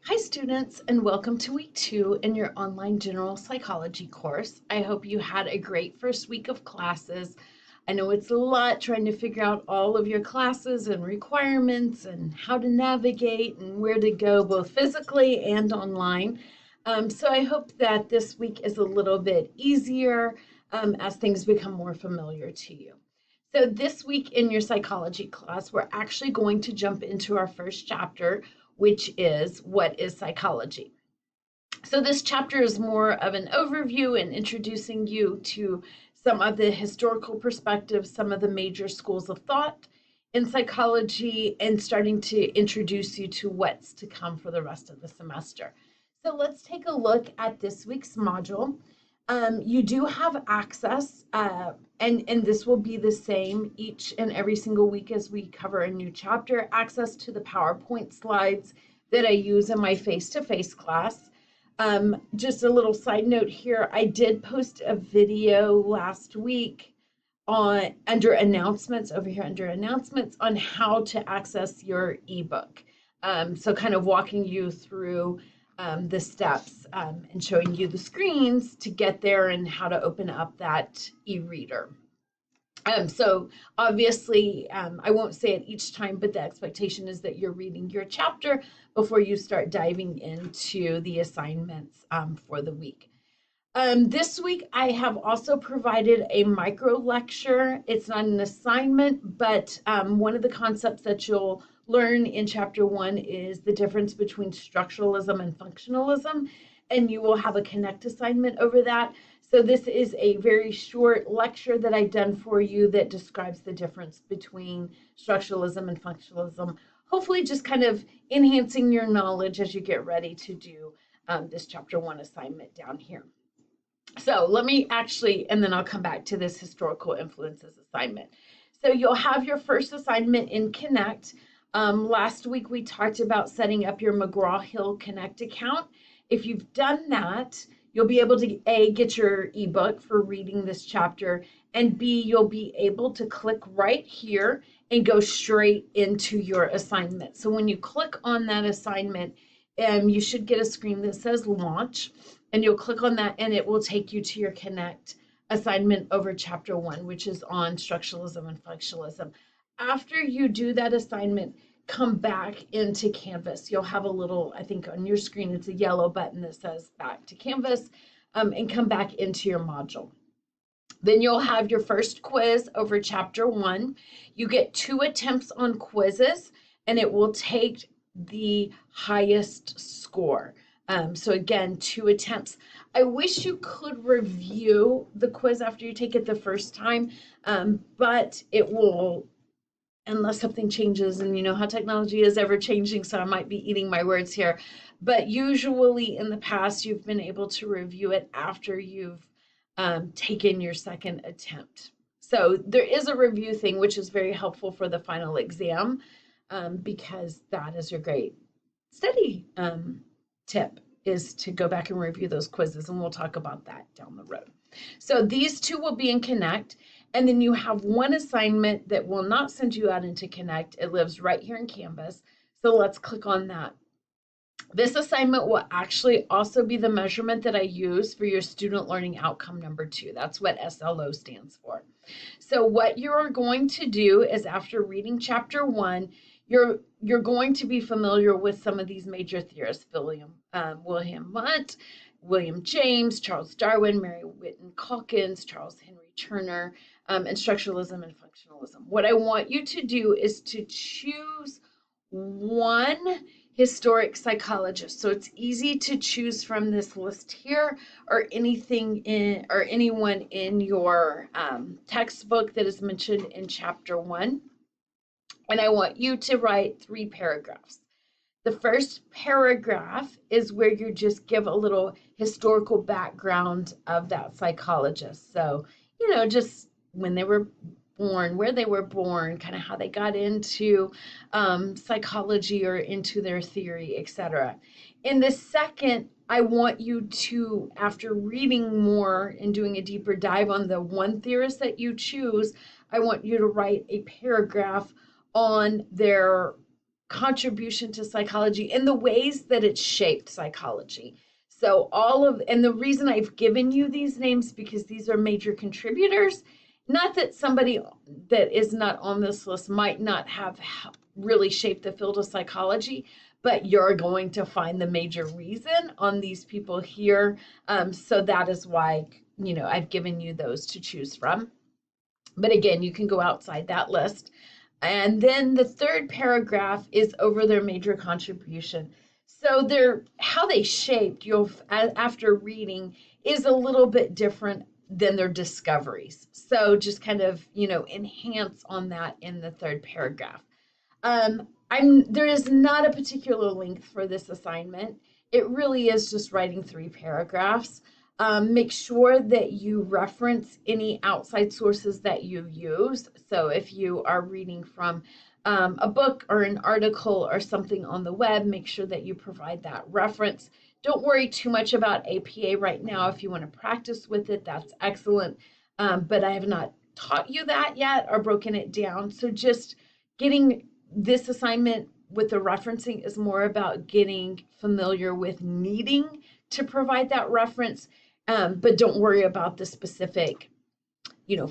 Hi students, and welcome to week 2 in your online general psychology course. I hope you had a great first week of classes. I know it's a lot trying to figure out all of your classes and requirements and how to navigate and where to go both physically and online. So I hope that this week is a little bit easier as things become more familiar to you. So this week in your psychology class, we're actually going to jump into our first chapter, which is what is psychology. So this chapter is more of an overview and introducing you to some of the historical perspectives, some of the major schools of thought in psychology, and starting to introduce you to what's to come for the rest of the semester. So let's take a look at this week's module. You do have access, and this will be the same each and every single week as we cover a new chapter, access to the PowerPoint slides that I use in my face-to-face class. Just a little side note here, I did post a video last week on under announcements, over here under announcements, on how to access your ebook. So kind of walking you through the steps and showing you the screens to get there and how to open up that e-reader. So obviously, I won't say it each time, but the expectation is that you're reading your chapter before you start diving into the assignments for the week. This week, I have also provided a micro lecture. It's not an assignment, but one of the concepts that you'll learn in chapter 1 is the difference between structuralism and functionalism, and you will have a connect assignment over that. So this is a very short lecture that I've done for you that describes the difference between structuralism and functionalism, hopefully just kind of enhancing your knowledge as you get ready to do this chapter 1 assignment down here. So let me actually, and then I'll come back to this historical influences assignment. So you'll have your first assignment in Connect. Last week we talked about setting up your McGraw-Hill Connect account. If you've done that, you'll be able to A, get your ebook for reading this chapter, and B, you'll be able to click right here and go straight into your assignment. So when you click on that assignment, you should get a screen that says launch, and you'll click on that and it will take you to your Connect assignment over chapter 1, which is on structuralism and functionalism. After you do that assignment, come back into Canvas. You'll have a little, I think on your screen, it's a yellow button that says back to Canvas, and come back into your module. Then you'll have your first quiz over chapter 1. You get 2 attempts on quizzes, and it will take the highest score. So again, 2 attempts. I wish you could review the quiz after you take it the first time, but it will, unless something changes, and you know how technology is ever changing, so I might be eating my words here. But usually in the past, you've been able to review it after you've taken your second attempt. So there is a review thing, which is very helpful for the final exam, because that is your great study tip, is to go back and review those quizzes, and we'll talk about that down the road. So these 2 will be in Connect, and then you have 1 assignment that will not send you out into Connect. It lives right here in Canvas. So let's click on that. This assignment will actually also be the measurement that I use for your student learning outcome number 2. That's what SLO stands for. So what you're going to do is, after reading chapter 1, you're going to be familiar with some of these major theorists: William Wundt, William James, Charles Darwin, Mary Whiton Calkins, Charles Henry Turner, and structuralism and functionalism. What I want you to do is to choose one historic psychologist. So it's easy to choose from this list here, or anything in, or anyone in your textbook that is mentioned in chapter 1. And I want you to write 3 paragraphs. The first paragraph is where you just give a little historical background of that psychologist. So, just when they were born, where they were born, kind of how they got into psychology or into their theory, etc. In the second, I want you to, after reading more and doing a deeper dive on the one theorist that you choose, I want you to write a paragraph on their contribution to psychology and the ways that it shaped psychology. So and the reason I've given you these names because these are major contributors. Not that somebody that is not on this list might not have really shaped the field of psychology, but you're going to find the major reason on these people here. So that is why, I've given you those to choose from. But again, you can go outside that list. And then the third paragraph is over their major contribution. So how they shaped, after reading, is a little bit different than their discoveries. So just kind of, enhance on that in the third paragraph. There is not a particular length for this assignment. It really is just writing 3 paragraphs. Make sure that you reference any outside sources that you use. So if you are reading from a book or an article or something on the web, make sure that you provide that reference. Don't worry too much about APA right now. If you want to practice with it, that's excellent. But I have not taught you that yet or broken it down. So just getting this assignment with the referencing is more about getting familiar with needing to provide that reference. But don't worry about the specific,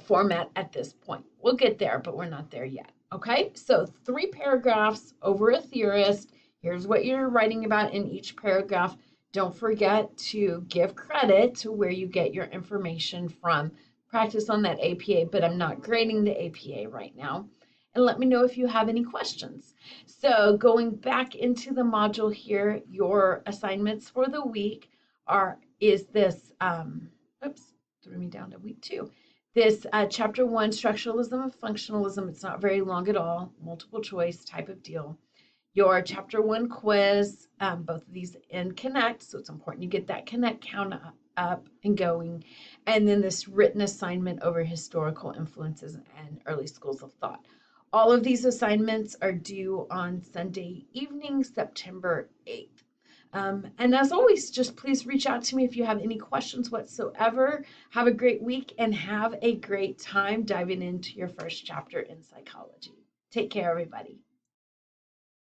format at this point. We'll get there, but we're not there yet. Okay, so 3 paragraphs over a theorist. Here's what you're writing about in each paragraph. Don't forget to give credit to where you get your information from. Practice on that APA, but I'm not grading the APA right now. And let me know if you have any questions. So going back into the module here, your assignments for the week is this, oops, threw me down to week 2. This chapter 1, structuralism and functionalism. It's not very long at all, multiple choice type of deal. Your chapter 1 quiz, both of these in Connect, so it's important you get that Connect count up and going. And then this written assignment over historical influences and early schools of thought. All of these assignments are due on Sunday evening, September 8th. And as always, just please reach out to me if you have any questions whatsoever. Have a great week and have a great time diving into your first chapter in psychology. Take care, everybody.